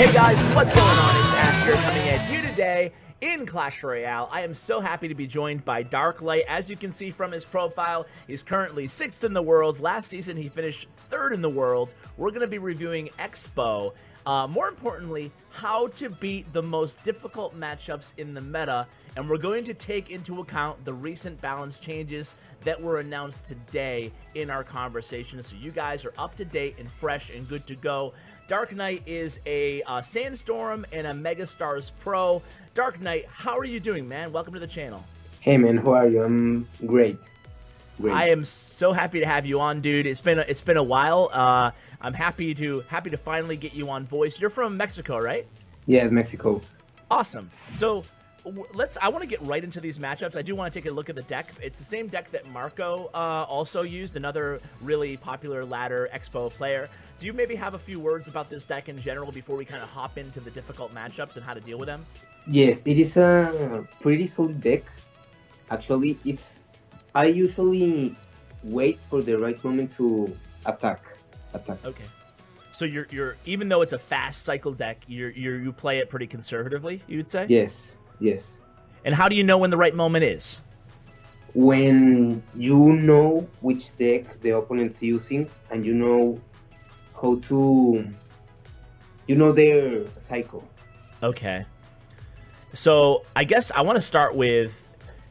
Hey guys, what's going on? It's Ash here coming at you today in Clash Royale. I am so happy to be joined by Darklight. As you can see from his profile, he's currently 6th in the world. Last season, he finished 3rd in the world. We're going to be reviewing XBOW. More importantly, how to beat the most difficult matchups in the meta, and we're going to take into account the recent balance changes that were announced today in our conversation, so you guys are up to date and fresh and good to go. Dark Knight is a Sandstorm and a Megastars Pro. Dark Knight, how are you doing, man? Welcome to the channel. Hey man, how are you? I'm great. I am so happy to have you on, dude. It's been a while. I'm happy to finally get you on voice. You're from Mexico, right? Yes, Mexico. Awesome. So I want to get right into these matchups. I do want to take a look at the deck. It's the same deck that Marco also used, another really popular ladder XBOW player. Do you maybe have a few words about this deck in general before we kind of hop into the difficult matchups and how to deal with them? Yes, it is a pretty solid deck. Actually, I usually wait for the right moment to attack. Okay. So you're even though it's a fast cycle deck, you play it pretty conservatively, you would say? Yes. And how do you know when the right moment is? When you know which deck the opponent's using and you know how to, their cycle. Okay. So I guess I want to start with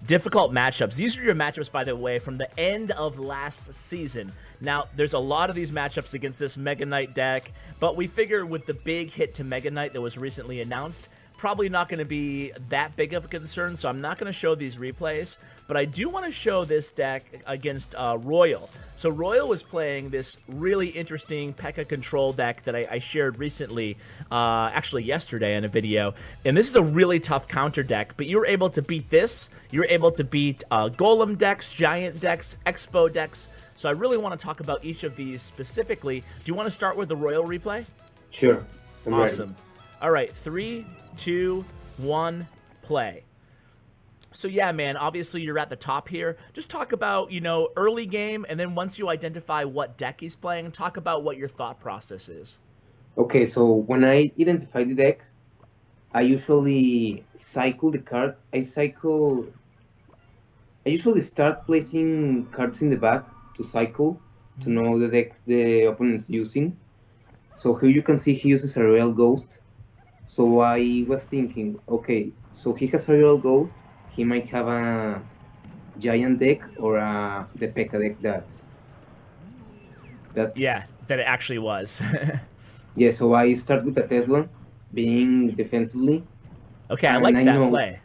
difficult matchups. These are your matchups, by the way, from the end of last season. Now, there's a lot of these matchups against this Mega Knight deck, but we figure with the big hit to Mega Knight that was recently announced, probably not going to be that big of a concern, so I'm not going to show these replays, but I do want to show this deck against Royale. So Royale was playing this really interesting P.E.K.K.A. control deck that I shared recently, actually yesterday in a video, and this is a really tough counter deck, but you were able to beat this. You were able to beat Golem decks, Giant decks, XBOW decks, so I really want to talk about each of these specifically. Do you want to start with the Royale replay? Sure. Awesome. All right, 3, 2, 1, play. So yeah, man, obviously you're at the top here. Just talk about, early game, and then once you identify what deck he's playing, talk about what your thought process is. Okay, so when I identify the deck, I usually cycle the card. I usually start placing cards in the back to cycle, to know the deck the opponent's using. So here you can see he uses a Royal Ghost. So I was thinking, okay, so he has a Royal Ghost, he might have a Giant deck or the P.E.K.K.A. deck that's... Yeah, that it actually was. Yeah, so I start with a Tesla, being defensively. Okay, I like that play.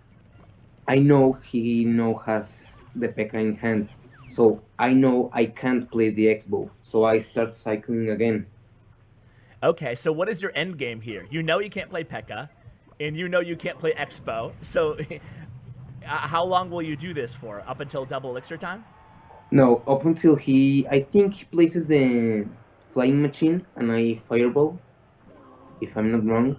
I know he has the P.E.K.K.A. in hand, so I know I can't play the XBOW, so I start cycling again. Okay, so what is your end game here? You know you can't play P.E.K.K.A., and you know you can't play XBOW, so how long will you do this for? Up until double elixir time? No, up until I think he places the flying machine and I fireball, if I'm not wrong.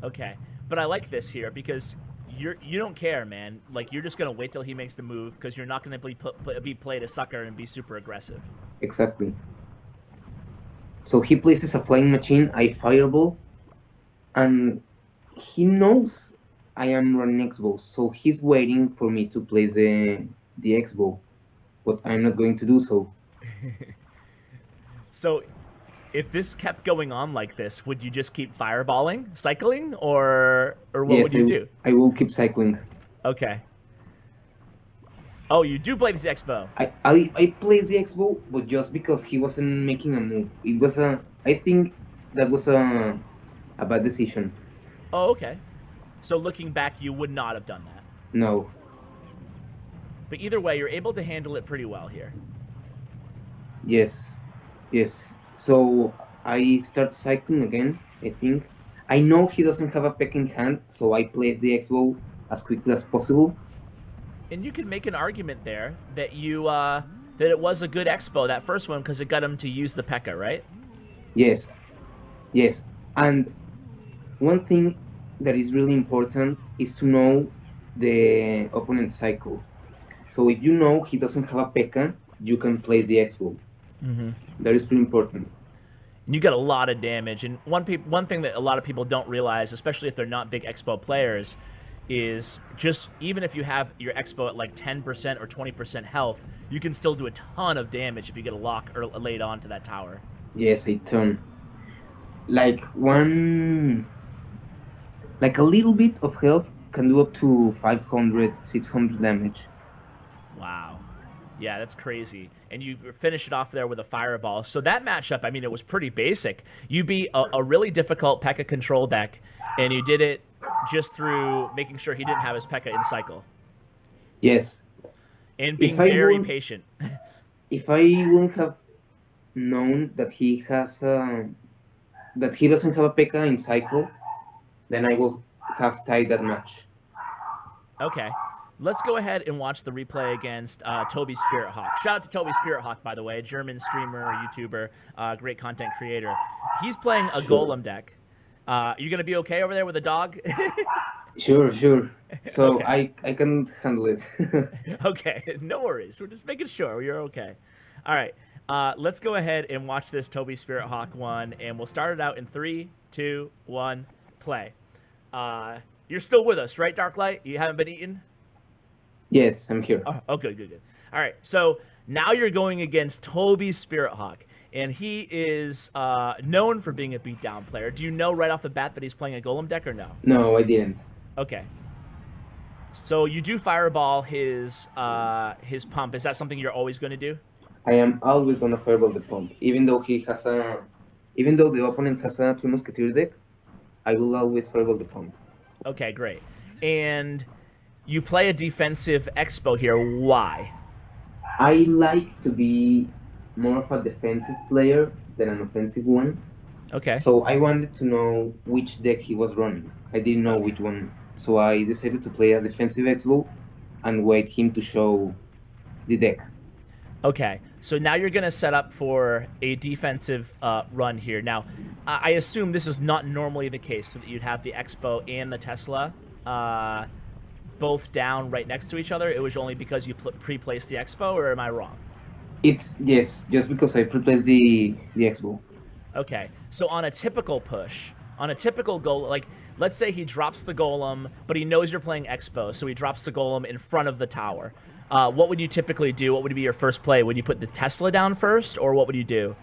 Okay, but I like this here because you don't care, man. Like, you're just gonna wait till he makes the move because you're not gonna be played a sucker and be super aggressive. Exactly. So he places a flying machine, I fireball, and he knows I am running XBOW, so he's waiting for me to place the XBOW, but I'm not going to do so. So, if this kept going on like this, would you just keep fireballing, cycling, or what would you do? I will keep cycling. Okay. Oh, you do play this XBOW. I play the XBOW, but just because he wasn't making a move. I think that was a bad decision. Oh, okay. So looking back, you would not have done that. No. But either way, you're able to handle it pretty well here. Yes. So I start cycling again, I think. I know he doesn't have a P.E.K.K.A. in hand, so I place the XBOW as quickly as possible. And you can make an argument there that that it was a good XBOW, that first one, because it got him to use the P.E.K.K.A., right? Yes. And one thing that is really important is to know the opponent's cycle. So if you know he doesn't have a P.E.K.K.A., you can place the XBOW. That is pretty important. You get a lot of damage. And one thing that a lot of people don't realize, especially if they're not big XBOW players, is just even if you have your XBOW at like 10% or 20% health, you can still do a ton of damage if you get a lock or laid onto that tower. Yes, a ton. Like like a little bit of health can do up to 500, 600 damage. Wow. Yeah, that's crazy. And you finish it off there with a fireball. So that matchup, I mean, it was pretty basic. You beat a really difficult P.E.K.K.A control deck, and you did it just through making sure he didn't have his P.E.K.K.A in cycle. Yes. And being very patient. If I wouldn't have known that he has that he doesn't have a P.E.K.K.A in cycle, then I will have tied that match. Okay. Let's go ahead and watch the replay against Toby Spirit Hawk. Shout out to Toby Spirit Hawk, by the way, German streamer, YouTuber, great content creator. He's playing a Golem deck. You gonna be okay over there with a dog? Sure. So Okay. I can handle it. Okay, no worries. We're just making sure you're okay. All right, let's go ahead and watch this Toby Spirit Hawk one, and we'll start it out in 3, 2, 1, play. You're still with us, right, Darklight? You haven't been eaten? Yes, I'm here. Oh, good. All right, so now you're going against Toby Spirit Hawk, and he is known for being a beatdown player. Do you know right off the bat that he's playing a Golem deck or no? No, I didn't. Okay. So you do fireball his pump. Is that something you're always going to do? I am always gonna fireball the pump, even though the opponent has a Three Musketeer deck. I will always fireball the pump. Okay, great. And you play a defensive expo here. Why? I like to be more of a defensive player than an offensive one. Okay. So I wanted to know which deck he was running. I didn't know which one. So I decided to play a defensive XBOW and wait him to show the deck. Okay. So now you're going to set up for a defensive run here. Now, I assume this is not normally the case, so that you'd have the Expo and the Tesla both down right next to each other. It was only because you pre-placed the Expo, or am I wrong? It's yes, just because I pre-placed the XBOW. Okay. So on a typical push, on a typical goal, like let's say he drops the golem, but he knows you're playing Expo, so he drops the golem in front of the tower. What would you typically do? What would be your first play? Would you put the Tesla down first, or what would you do?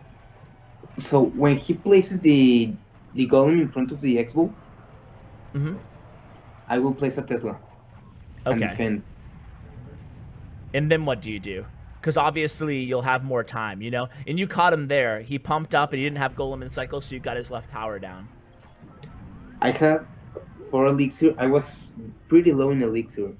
So when he places the golem in front of the XBOW, I will place a Tesla and Okay. defend. And then what do you do? Because obviously you'll have more time, you know? And you caught him there. He pumped up and he didn't have golem in cycle, so you got his left tower down. I had 4 elixir. I was pretty low in elixir.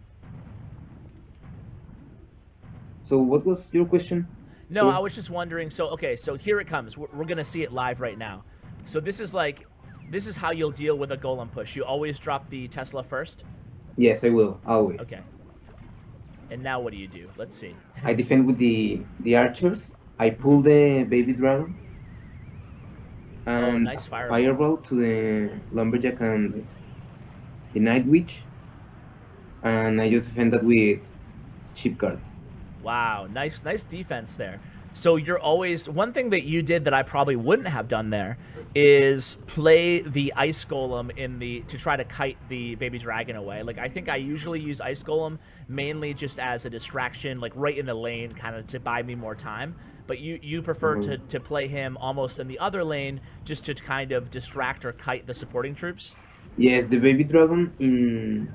So what was your question? No, Sure. I was just wondering. So, okay, so here it comes. We're going to see it live right now. So this is how you'll deal with a golem push. You always drop the Tesla first? Yes, I will, always. Okay. And now what do you do? Let's see. I defend with the archers. I pull the baby dragon. And nice fireball. fireball to the lumberjack and the night witch. And I just defend that with chip cards. Wow, nice defense there. So you're always, one thing that you did that I probably wouldn't have done there is play the ice golem to try to kite the baby dragon away. Like, I think I usually use ice golem mainly just as a distraction, like right in the lane, kind of to buy me more time. But you prefer to play him almost in the other lane just to kind of distract or kite the supporting troops? Yes, the baby dragon in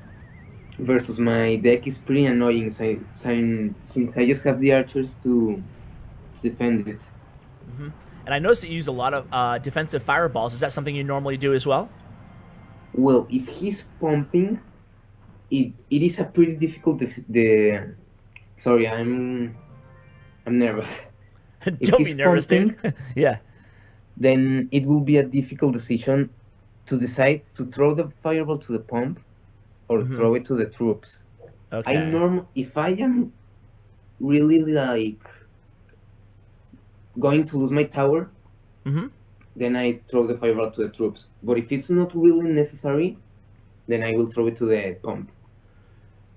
versus my deck is pretty annoying since I just have the archers to defend it. And I noticed that you use a lot of defensive fireballs. Is that something you normally do as well? Well, if he's pumping, it is a pretty difficult. Sorry, I'm nervous. Don't be he's nervous, pumping, dude. Yeah. Then it will be a difficult decision to decide to throw the fireball to the pump or throw it to the troops. Okay. If I am really like going to lose my tower, then I throw the fireball to the troops. But if it's not really necessary, then I will throw it to the pump.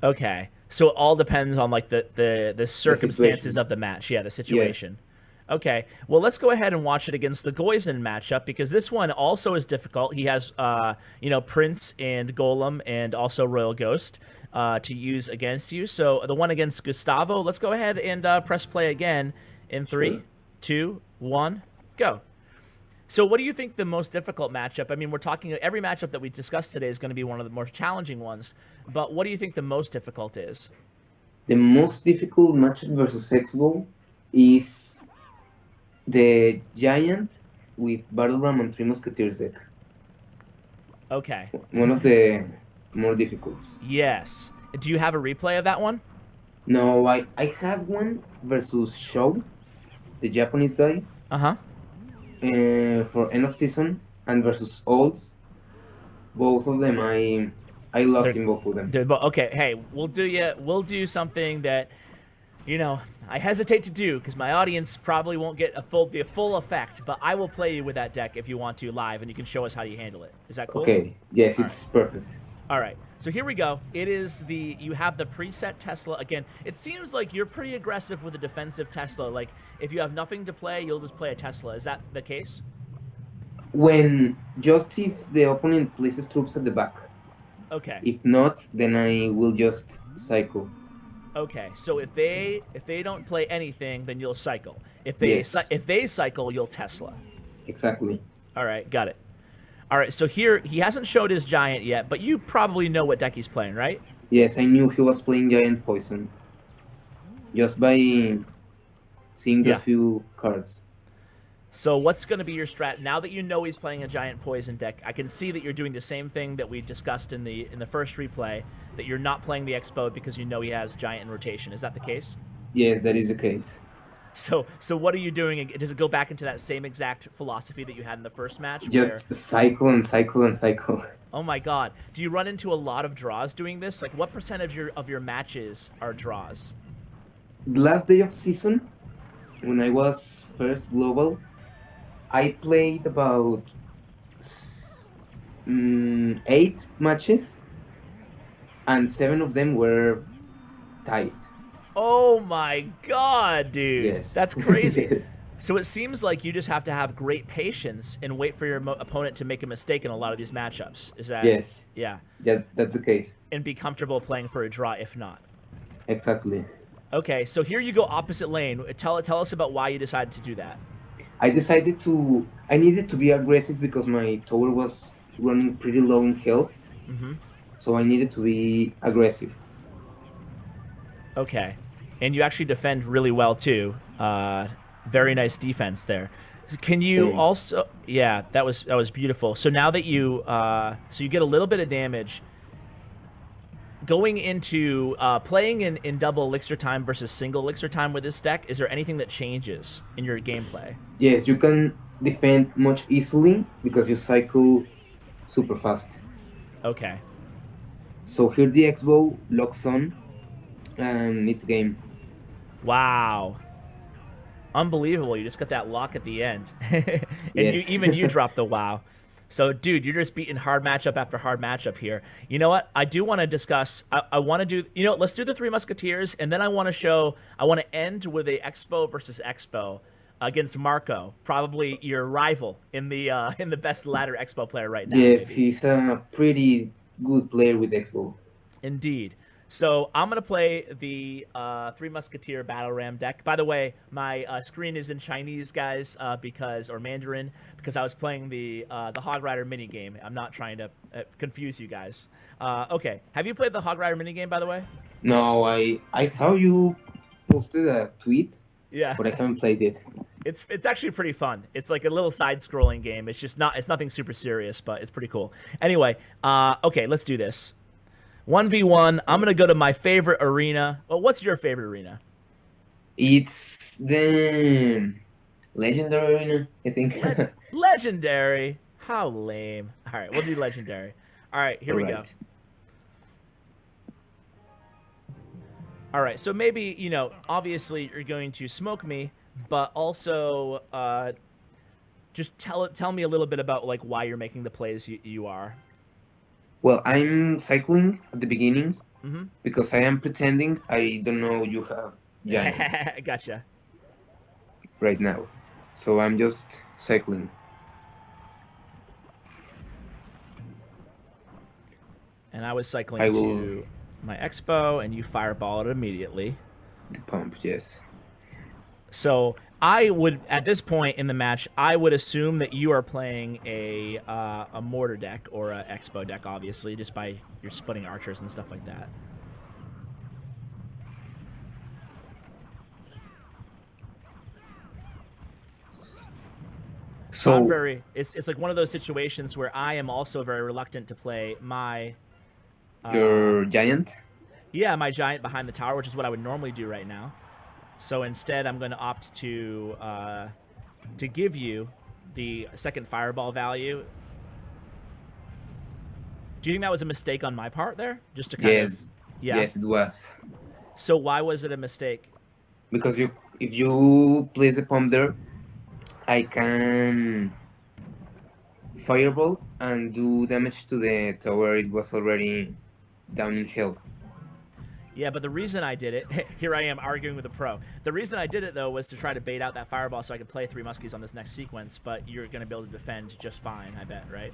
Okay. So it all depends on like the circumstances of the match. Yeah, the situation. Yes. Okay, well, let's go ahead and watch it against the Goizen matchup because this one also is difficult. He has, Prince and Golem and also Royal Ghost to use against you. So the one against Gustavo, let's go ahead and press play again in Sure. 3, 2, 1, go. So what do you think the most difficult matchup? I mean, we're talking every matchup that we discussed today is going to be one of the more challenging ones, but what do you think the most difficult is? The most difficult matchup versus XBOW is the Giant with Battle Ram and Three Musketeers deck. Okay. One of the more difficult. Yes. Do you have a replay of that one? No, I had one versus Show, the Japanese guy, Uh-huh. for end of season, and versus Olds. Both of them, I lost They're, in both of them. okay, hey, we'll do something that, I hesitate to do because my audience probably won't get the full effect, but I will play you with that deck if you want to live, and you can show us how you handle it. Is that cool? Okay, yes, All right. it's perfect. All right, so here we go. You have the preset Tesla. Again, it seems like you're pretty aggressive with a defensive Tesla. Like, if you have nothing to play, you'll just play a Tesla. Is that the case? When just if the opponent places troops at the back. Okay. If not, then I will just cycle. Okay, so if they don't play anything, then you'll cycle. If Yes. if they cycle, you'll Tesla. Exactly. All right, got it. All right, so here he hasn't showed his giant yet, but you probably know what deck he's playing, right? Yes, I knew he was playing Giant Poison. Just by seeing those Yeah. few cards. So what's going to be your strat now that you know he's playing a giant poison deck? I can see that you're doing the same thing that we discussed in the first replay, that you're not playing the XBOW because you know he has giant in rotation. Is that the case? Yes, that is the case. So what are you doing? Does it go back into that same exact philosophy that you had in the first match? Just cycle and cycle and cycle. Oh my god. Do you run into a lot of draws doing this? Like what percent of your matches are draws? The last day of season, when I was first global, I played about 8 matches, and 7 of them were ties. Oh my god, dude. Yes. That's crazy. Yes. So it seems like you just have to have great patience and wait for your opponent to make a mistake in a lot of these matchups. Is that? Yes. Yeah. Yeah, that's the case. And be comfortable playing for a draw if not. Exactly. Okay, so here you go opposite lane. Tell us about why you decided to do that. I needed to be aggressive because my tower was running pretty low in health. Mm-hmm. So I needed to be aggressive. Okay. And you actually defend really well too. Very nice defense there. Can you Thanks. also? Yeah, that was beautiful. So now that you you get a little bit of damage. Going into playing in double elixir time versus single elixir time with this deck, is there anything that changes in your gameplay? Yes, you can defend much easily because you cycle super fast. Okay. So here the XBOW locks on and it's game. Wow. Unbelievable. You just got that lock at the end. And Yes. you dropped the wow. So, dude, you're just beating hard matchup after hard matchup here. You know what? I do want to discuss. I want to do. Let's do the Three Musketeers, and then I want to end with a XBOW versus XBOW against Marco, probably your rival in the best ladder XBOW player right now. Yes, maybe. he's a pretty good player with XBOW. Indeed. So I'm going to play the Three Musketeer Battle Ram deck. By the way, my screen is in Chinese, guys, or Mandarin, because I was playing the Hog Rider minigame. I'm not trying to confuse you guys. Okay. Have you played the Hog Rider minigame, by the way? No, I saw you posted a tweet, Yeah. but I haven't played it. It's actually pretty fun. It's like a little side-scrolling game. It's nothing super serious, but it's pretty cool. Anyway, okay, let's do this. 1v1. I'm going to go to my favorite arena. Well, what's your favorite arena? It's the Legendary Arena, I think. Legendary. How lame. All right, we'll do legendary. All right, here we go. All right, so maybe, obviously you're going to smoke me, but also just tell me a little bit about like why you're making the plays you are. Well, I'm cycling at the beginning Mm-hmm. because I am pretending I don't know you have giants. Gotcha. right now. So I'm just cycling. And I was I cycling will to my Expo, and you fireball it immediately. the pump, yes. So I would, at this point in the match, I would assume that you are playing a mortar deck or a Expo deck, obviously, just by your splitting archers and stuff like that. So I'm So very. It's like one of those situations where I am also very reluctant to play my your giant? my giant behind the tower, which is what I would normally do right now. So instead, I'm going to opt to give you the second fireball value. Do you think that was a mistake on my part there? Just to kind of, Yes, yeah. yes, it was. So why was it a mistake? Because if you place the pump there, I can fireball and do damage to the tower. It was already down in health. Yeah, but the reason I did it, here I am arguing with a pro. The reason I did it, though, was to try to bait out that fireball so I could play 3 muskies on this next sequence, but you're going to be able to defend just fine, I bet, right?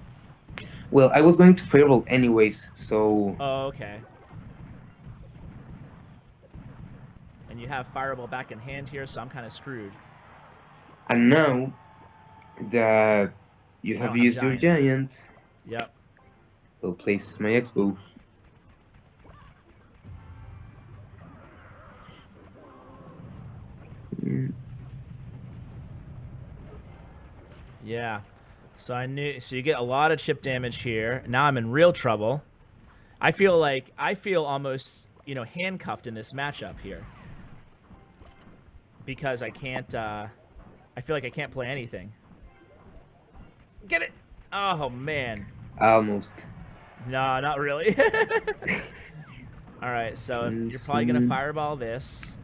Well, I was going to fireball anyways, so Oh, okay. And you have fireball back in hand here, so I'm kind of screwed. and now that you I have don't have used your giant, Yep. I'll place my XBOW. Yeah. So you get a lot of chip damage here. Now I'm in real trouble. I feel almost, handcuffed in this matchup here. Because I can't I feel like I can't play anything. Get it. Oh man. Almost. No, not really. All right, so if you're probably going to fireball this.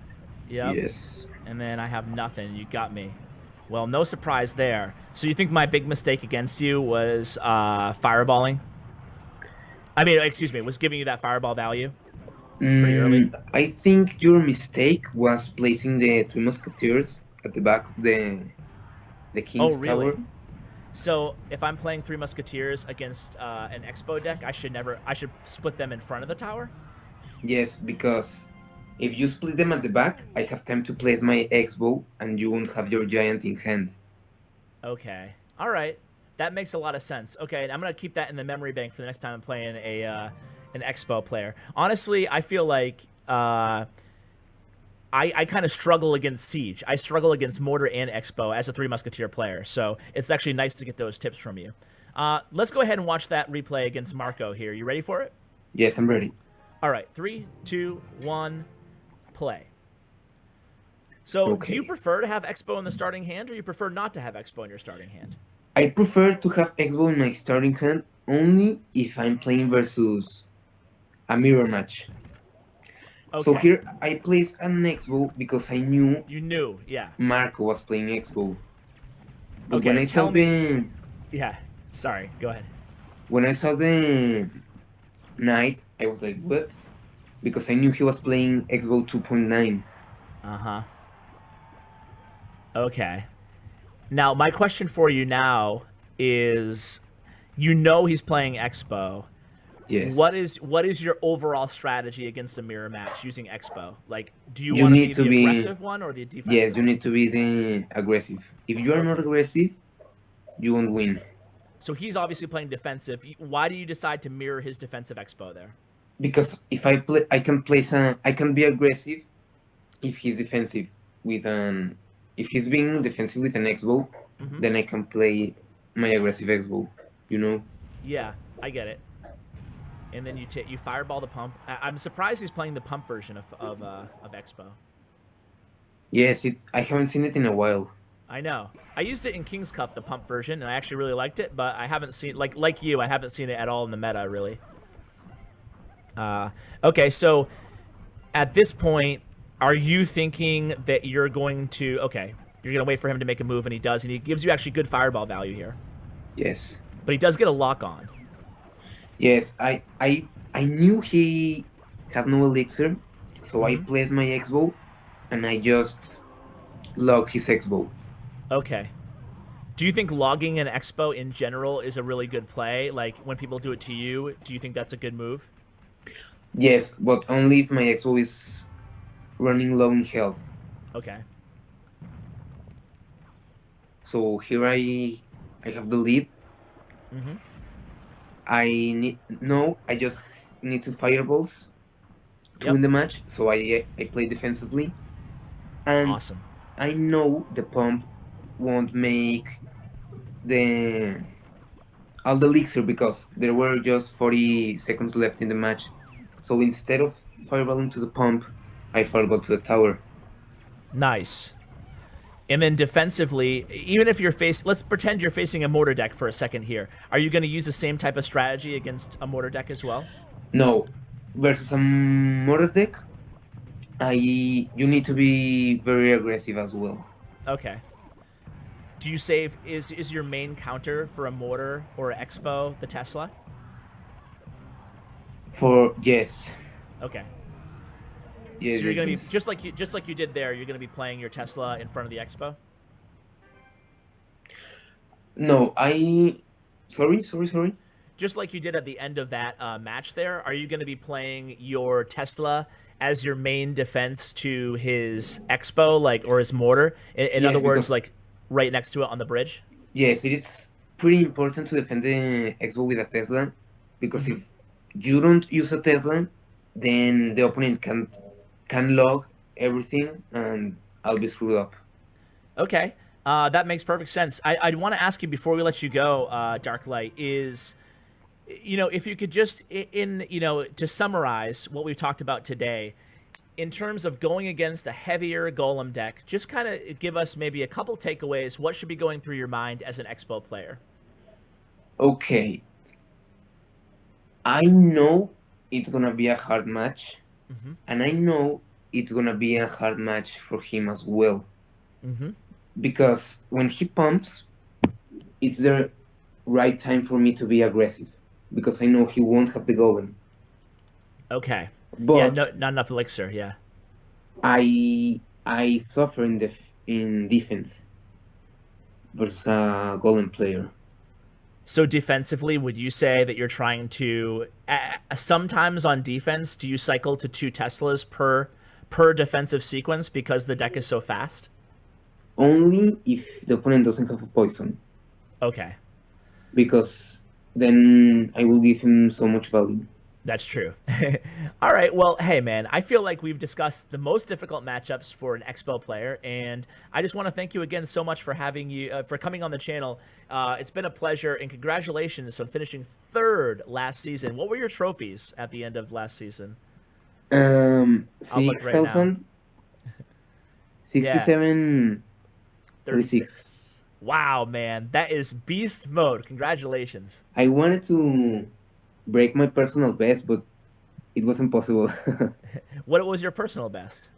Yep. Yes. And then I have nothing. You got me. Well, no surprise there. So you think my big mistake against you was fireballing? I mean, excuse me, was giving you that fireball value pretty early? I think your mistake was placing the three musketeers at the back of the king's Oh, really? tower. So if I'm playing 3 musketeers against an Expo deck, I should split them in front of the tower? Yes, because if you split them at the back, I have time to place my XBOW and you won't have your giant in hand. Okay. All right. That makes a lot of sense. Okay, I'm gonna keep that in the memory bank for the next time I'm playing an Expo player. Honestly, I feel like I kind of struggle against Siege. I struggle against Mortar and Expo as a 3 Musketeer player, so it's actually nice to get those tips from you. Let's go ahead and watch that replay against Marco here. You ready for it? Yes, I'm ready. All right, 3, 2, 1, play. So, Okay. do you prefer to have Expo in the starting hand, or you prefer not to have Expo in your starting hand? I prefer to have XBOW in my starting hand only if I'm playing versus a mirror match. Okay. So here I placed an XBOW because I knew You knew, yeah. Marco was playing XBOW. But Okay, when I saw tell me. Yeah, sorry, go ahead. when I saw the knight, I was like, what? Because I knew he was playing XBOW 2.9. Uh-huh. Okay. Now, my question for you now is, he's playing Expo. Yes. What is your overall strategy against a mirror match using Expo? Like, do you You want to need be to the be- aggressive one or the defensive? Yes, you need to be the aggressive. If you are not aggressive, you won't win. So he's obviously playing defensive. Why do you decide to mirror his defensive Expo there? Because if I play, I can be aggressive if he's defensive with an. If he's being defensive with an XBOW, then I can play my aggressive XBOW. You know. Yeah, I get it. And then you fireball the pump. I'm surprised he's playing the pump version of Expo. Yes, I haven't seen it in a while. I know. I used it in King's Cup, the pump version, and I actually really liked it. But I haven't seen like you. I haven't seen it at all in the meta really. Okay, so at this point, are you thinking that you're going to wait for him to make a move, and he does, and he gives you actually good fireball value here, Yes. but he does get a lock on. Yes, I knew he had no elixir, so I placed my XBOW, and I just log his XBOW. Okay. Do you think logging an expo in general is a really good play? Like when people do it to you, do you think that's a good move? Yes, but only if my XBOW is running low in health. Okay. So here I have the lead. Mm-hmm. I just need two fireballs to Yep. win the match. So I play defensively, and Awesome. I know the pump won't make the all the elixir because there were just 40 seconds left in the match. So instead of fireballing to the pump, I fireball to the tower. Nice. And then defensively, even if you're let's pretend you're facing a mortar deck for a second here. Are you going to use the same type of strategy against a mortar deck as well? No, versus a mortar deck, I you need to be very aggressive as well. Okay. Do you save, is your main counter for a mortar or an expo the Tesla? For yes, Okay. yes, So you're yes, going to be yes. just like you did there, you're going to be playing your Tesla in front of the expo? No, I. Sorry, sorry, sorry. Just like you did at the end of that match there, are you going to be playing your Tesla as your main defense to his expo, like, or his mortar? In other Yes, words, because like right next to it on the bridge? yes, it's pretty important to defend the Expo with a Tesla, because Mm-hmm. if you don't use a Tesla, then the opponent can log everything, and I'll be screwed up. Okay. That makes perfect sense. I'd want to ask you before we let you go, Darklight, is, if you could just, to summarize what we've talked about today, in terms of going against a heavier golem deck, just kind of give us maybe a couple takeaways. What should be going through your mind as an Expo player? Okay, I know it's gonna be a hard match, Mm-hmm. and I know it's gonna be a hard match for him as well, Mm-hmm. because when he pumps, it's the right time for me to be aggressive, because I know he won't have the golem. Okay. Yeah, But no, not enough elixir. Yeah. I suffer in defense versus a golem player. So defensively, would you say that you're trying to sometimes on defense, do you cycle to two Teslas per defensive sequence because the deck is so fast? Only if the opponent doesn't have a poison, Okay. because then I will give him so much value. That's true. All right. Well, hey, man, I feel like we've discussed the most difficult matchups for an Expo player, and I just want to thank you again so much for having for coming on the channel. It's been a pleasure, and congratulations on finishing third last season. What were your trophies at the end of last season? I'll look Six right now. thousand Yeah, 67 36. 36. Wow, man, that is beast mode. Congratulations. I wanted to break my personal best, but it wasn't possible. What was your personal best?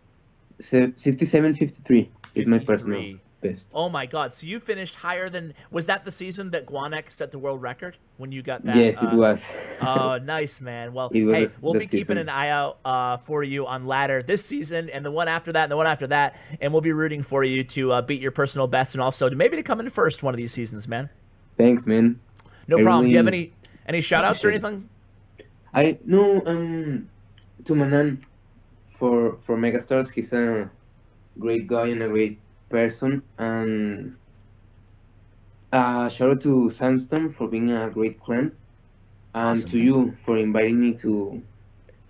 67.53 is my personal 53. best. Oh my god! So you finished higher than, was that the season that Guanek set the world record when you got that? Yes, it was. Oh, nice, man. Well, It was hey, we'll that be keeping an season. eye out for you on ladder this season, and the one after that, and the one after that, and we'll be rooting for you to beat your personal best, and also to maybe to come in first one of these seasons, man. Thanks, man. No I problem. Do you have really any shout outs or appreciate it. anything? I no to Manan for Megastars. He's a great guy and a great person. And shout out to Sandstorm for being a great clan, and Awesome, to man. you for inviting me to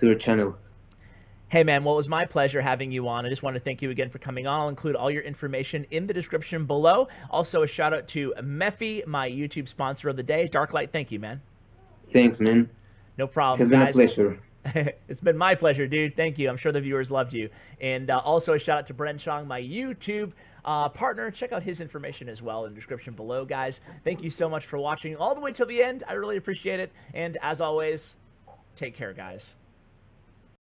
your channel. Hey, man, well, it was my pleasure having you on. I just want to thank you again for coming on. I'll include all your information in the description below. Also, a shout out to Mephi, my YouTube sponsor of the day. Darklight, thank you, man. Thanks, man. No It problem, has been a guys. pleasure. It's been my pleasure, dude. Thank you. I'm sure the viewers loved you. And also a shout out to Bren Chong, my YouTube partner. Check out his information as well in the description below, guys. Thank you so much for watching all the way till the end. I really appreciate it. And as always, take care, guys.